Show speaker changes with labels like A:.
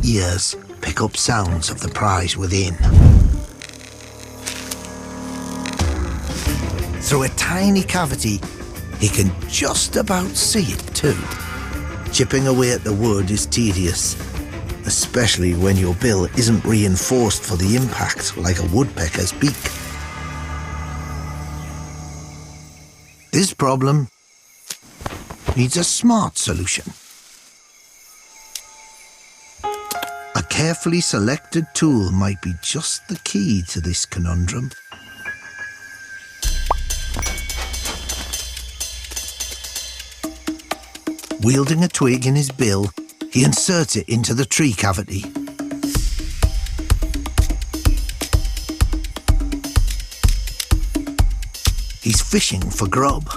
A: ears pick up sounds of the prize within. Through a tiny cavity, he can just about see it too. Chipping away at the wood is tedious, especially when your bill isn't reinforced for the impact like a woodpecker's beak. This problem needs a smart solution. A carefully selected tool might be just the key to this conundrum. Wielding a twig in his bill, he inserts it into the tree cavity. He's fishing for grub.